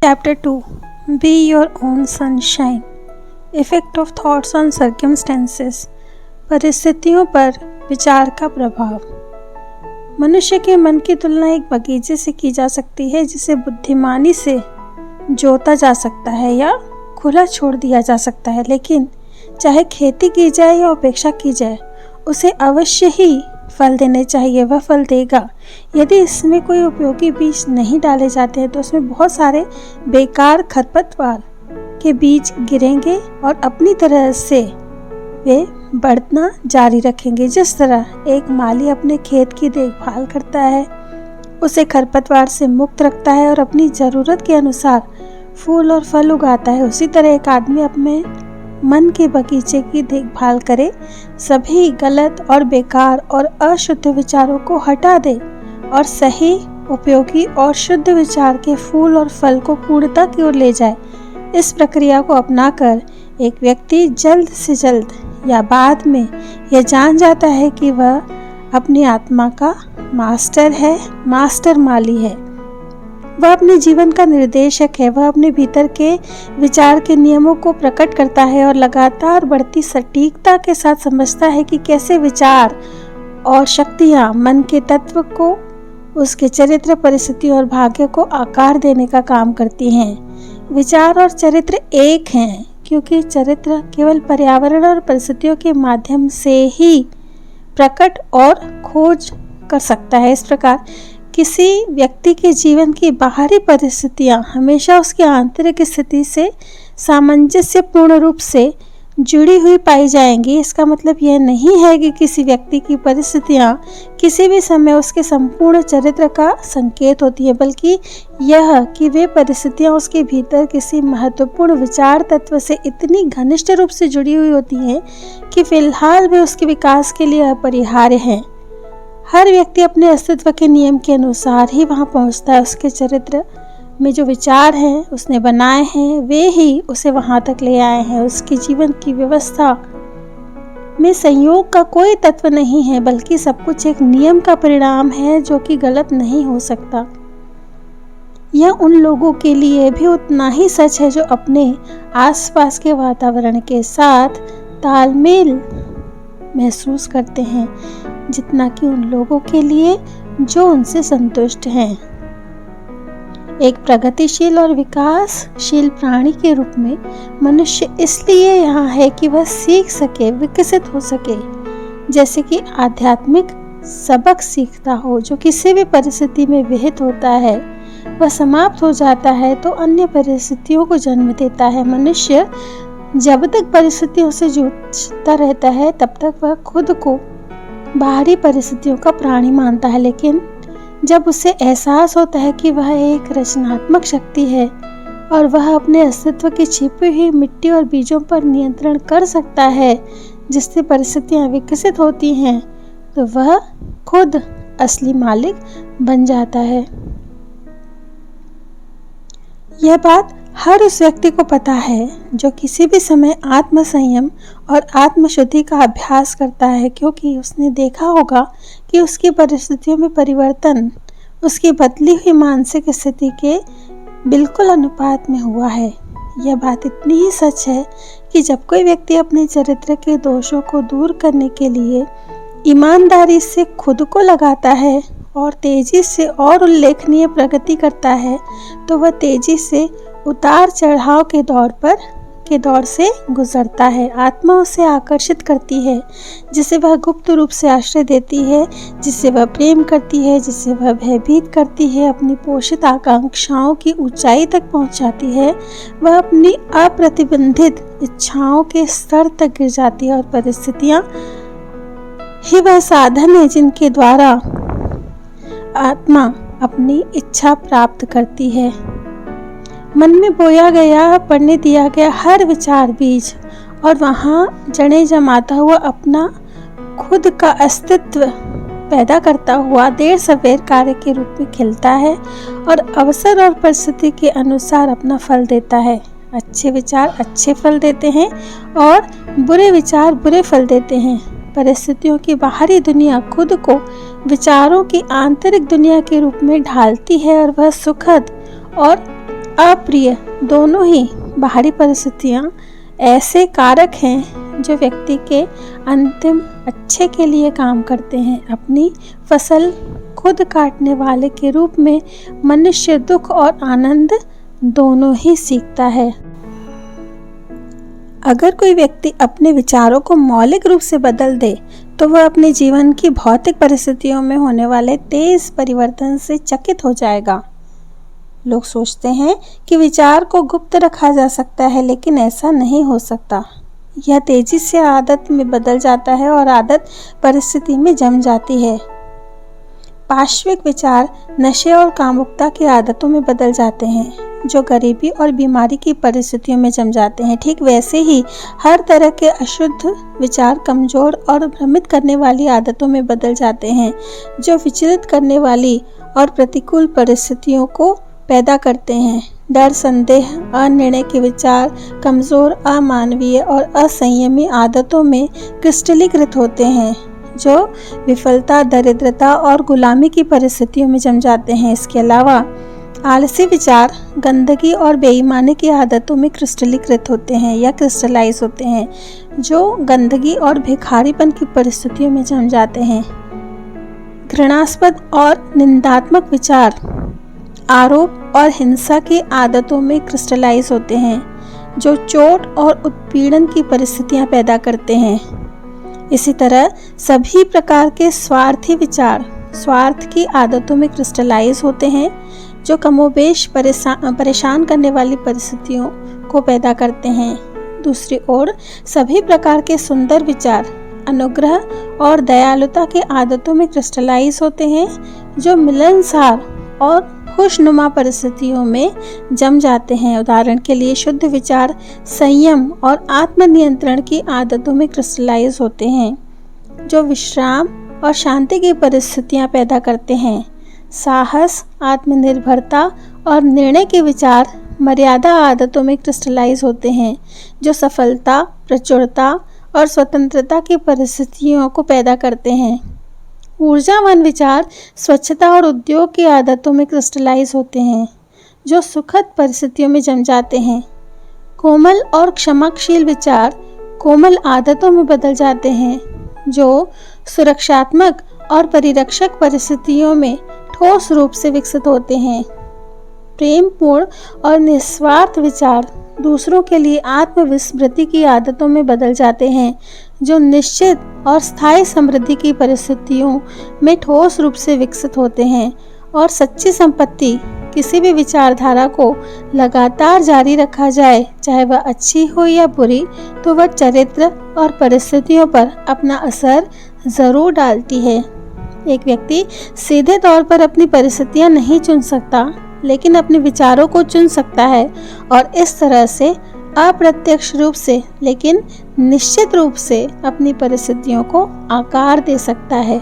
Chapter 2. Be your own sunshine. Effect of thoughts on circumstances. परिस्थितियों पर विचार का प्रभाव। मनुष्य के मन की तुलना एक बगीचे से की जा सकती है जिसे बुद्धिमानी से जोता जा सकता है या खुला छोड़ दिया जा सकता है, लेकिन चाहे खेती की जाए या उपेक्षा की जाए उसे अवश्य ही फल देने चाहिए। वह फल देगा। यदि इसमें कोई उपयोगी बीज नहीं डाले जाते हैं तो उसमें बहुत सारे बेकार खरपतवार के बीज गिरेंगे और अपनी तरह से वे बढ़ना जारी रखेंगे। जिस तरह एक माली अपने खेत की देखभाल करता है, उसे खरपतवार से मुक्त रखता है और अपनी ज़रूरत के अनुसार फूल और फल उगाता है, उसी तरह एक आदमी अपने मन के बगीचे की देखभाल करे, सभी गलत और बेकार और अशुद्ध विचारों को हटा दे और सही, उपयोगी और शुद्ध विचार के फूल और फल को पूर्णता की ओर ले जाए। इस प्रक्रिया को अपनाकर एक व्यक्ति जल्द से जल्द या बाद में यह जान जाता है कि वह अपनी आत्मा का मास्टर माली है। वह अपने जीवन का निर्देशक है। वह अपने भीतर के विचार के नियमों को प्रकट करता है और लगातार बढ़ती सटीकता के साथ समझता है कि कैसे विचार और शक्तियाँ मन के तत्व को, उसके चरित्र, परिस्थिति और भाग्य को आकार देने का काम करती हैं। विचार और चरित्र एक हैं क्योंकि चरित्र केवल पर्यावरण और परिस्थितियों के माध्यम से ही प्रकट और खोज कर सकता है। इस प्रकार किसी व्यक्ति के जीवन की बाहरी परिस्थितियां हमेशा उसकी आंतरिक स्थिति से सामंजस्यपूर्ण रूप से जुड़ी हुई पाई जाएंगी। इसका मतलब यह नहीं है कि किसी व्यक्ति की परिस्थितियां किसी भी समय उसके संपूर्ण चरित्र का संकेत होती है, बल्कि यह कि वे परिस्थितियां उसके भीतर किसी महत्वपूर्ण विचार तत्व से इतनी घनिष्ठ रूप से जुड़ी हुई होती हैं कि फिलहाल वे उसके विकास के लिए अपरिहार्य हैं। हर व्यक्ति अपने अस्तित्व के नियम के अनुसार ही वहां पहुंचता है। उसके चरित्र में जो विचार हैं उसने बनाए हैं, वे ही उसे वहां तक ले आए हैं। उसके जीवन की व्यवस्था में संयोग का कोई तत्व नहीं है, बल्कि सब कुछ एक नियम का परिणाम है जो कि गलत नहीं हो सकता। यह उन लोगों के लिए भी उतना ही सच है जो अपने आसपास के वातावरण के साथ तालमेल महसूस करते हैं, जितना कि उन लोगों के लिए जो उनसे संतुष्ट हैं। एक प्रगतिशील और विकासशील प्राणी के रूप में मनुष्य इसलिए यहाँ है कि वह सीख सके, विकसित हो सके। जैसे कि आध्यात्मिक सबक सीखता हो जो किसी भी परिस्थिति में विहित होता है, वह समाप्त हो जाता है तो अन्य परिस्थितियों को जन्म देता है। मनुष्य जब तक परिस्थितियों से जूझता रहता है तब तक वह खुद को बाहरी परिस्थितियों का प्राणी मानता है, लेकिन जब उसे एहसास होता है कि वह एक रचनात्मक शक्ति है और वह अपने अस्तित्व की छिपी हुई मिट्टी और बीजों पर नियंत्रण कर सकता है जिससे परिस्थितियां विकसित होती हैं, तो वह खुद असली मालिक बन जाता है। यह बात हर उस व्यक्ति को पता है जो किसी भी समय आत्म संयम और आत्मशुद्धि का अभ्यास करता है, क्योंकि उसने देखा होगा कि उसकी परिस्थितियों में परिवर्तन उसकी बदली हुई मानसिक स्थिति के बिल्कुल अनुपात में हुआ है। यह बात इतनी ही सच है कि जब कोई व्यक्ति अपने चरित्र के दोषों को दूर करने के लिए ईमानदारी से खुद को लगाता है और तेजी से और उल्लेखनीय प्रगति करता है, तो वह तेजी से उतार चढ़ाव के दौर से गुजरता है। आत्मा उसे आकर्षित करती है, जिसे वह गुप्त रूप से आश्रय देती है, जिसे वह प्रेम करती है, जिसे वह भयभीत करती है, अपनी पोषित आकांक्षाओं की ऊंचाई तक पहुंचाती है। वह अपनी अप्रतिबंधित इच्छाओं के स्तर तक गिर जाती है और परिस्थितियां ही वह साधन है जिनके द्वारा आत्मा अपनी इच्छा प्राप्त करती है। मन में बोया गया, पढ़ने दिया गया हर विचार बीज और वहाँ जड़ें जमाता हुआ अपना खुद का अस्तित्व पैदा करता हुआ देर सवेर कार्य के रूप में खिलता है और अवसर और परिस्थिति के अनुसार अपना फल देता है। अच्छे विचार अच्छे फल देते हैं और बुरे विचार बुरे फल देते हैं। परिस्थितियों की बाहरी दुनिया खुद को विचारों की आंतरिक दुनिया के रूप में ढालती है और वह सुखद और अप्रिय दोनों ही बाहरी परिस्थितियाँ ऐसे कारक हैं जो व्यक्ति के अंतिम अच्छे के लिए काम करते हैं। अपनी फसल खुद काटने वाले के रूप में मनुष्य दुख और आनंद दोनों ही सीखता है। अगर कोई व्यक्ति अपने विचारों को मौलिक रूप से बदल दे तो वह अपने जीवन की भौतिक परिस्थितियों में होने वाले तेज परिवर्तन से चकित हो जाएगा। लोग सोचते हैं कि विचार को गुप्त रखा जा सकता है, लेकिन ऐसा नहीं हो सकता। यह तेजी से आदत में बदल जाता है और आदत परिस्थिति में जम जाती है। पाश्विक विचार नशे और कामुकता की आदतों में बदल जाते हैं जो गरीबी और बीमारी की परिस्थितियों में जम जाते हैं। ठीक वैसे ही हर तरह के अशुद्ध विचार कमजोर और भ्रमित करने वाली आदतों में बदल जाते हैं जो विचलित करने वाली और प्रतिकूल परिस्थितियों को पैदा करते हैं। डर, संदेह, अनिर्णय के विचार कमजोर, अमानवीय और असंयमी आदतों में क्रिस्टलीकृत होते हैं जो विफलता, दरिद्रता और गुलामी की परिस्थितियों में जम जाते हैं। इसके अलावा आलसी विचार गंदगी और बेईमानी की आदतों में क्रिस्टलीकृत होते हैं या क्रिस्टलाइज होते हैं जो गंदगी और भिखारीपन की परिस्थितियों में जम जाते हैं। घृणास्पद और निंदात्मक विचार आरोप और हिंसा की आदतों में क्रिस्टलाइज होते हैं जो चोट और उत्पीड़न की परिस्थितियां पैदा करते हैं। इसी तरह सभी प्रकार के स्वार्थी विचार स्वार्थ की आदतों में क्रिस्टलाइज होते हैं जो कमोबेश परेशान करने वाली परिस्थितियों को पैदा करते हैं। दूसरी ओर सभी प्रकार के सुंदर विचार अनुग्रह और दयालुता की आदतों में क्रिस्टलाइज होते हैं जो मिलनसार और खुशनुमा परिस्थितियों में जम जाते हैं। उदाहरण के लिए शुद्ध विचार संयम और आत्मनियंत्रण की आदतों में क्रिस्टलाइज होते हैं जो विश्राम और शांति की परिस्थितियां पैदा करते हैं। साहस, आत्मनिर्भरता और निर्णय के विचार मर्यादा आदतों में क्रिस्टलाइज होते हैं जो सफलता, प्रचुरता और स्वतंत्रता की परिस्थितियों को पैदा करते हैं। ऊर्जावान विचार स्वच्छता और उद्योग की आदतों में क्रिस्टलाइज होते हैं जो सुखद परिस्थितियों में जम जाते हैं। कोमल और क्षमाशील विचार कोमल आदतों में बदल जाते हैं जो सुरक्षात्मक और परिरक्षक परिस्थितियों में ठोस रूप से विकसित होते हैं। प्रेमपूर्ण और निस्वार्थ विचार दूसरों के लिए आत्मविस्मृति की आदतों में बदल जाते हैं जो निश्चित और स्थायी समृद्धि की परिस्थितियों में ठोस रूप से विकसित होते हैं। और सच्ची संपत्ति किसी भी विचारधारा को लगातार जारी रखा जाए, चाहे वह अच्छी हो या बुरी, तो वह चरित्र और परिस्थितियों पर अपना असर जरूर डालती है। एक व्यक्ति सीधे तौर पर अपनी परिस्थितियां नहीं चुन सकता, लेकिन अपने विचारों को चुन सकता है और इस तरह से अप्रत्यक्ष रूप से लेकिन निश्चित रूप से अपनी परिस्थितियों को आकार दे सकता है।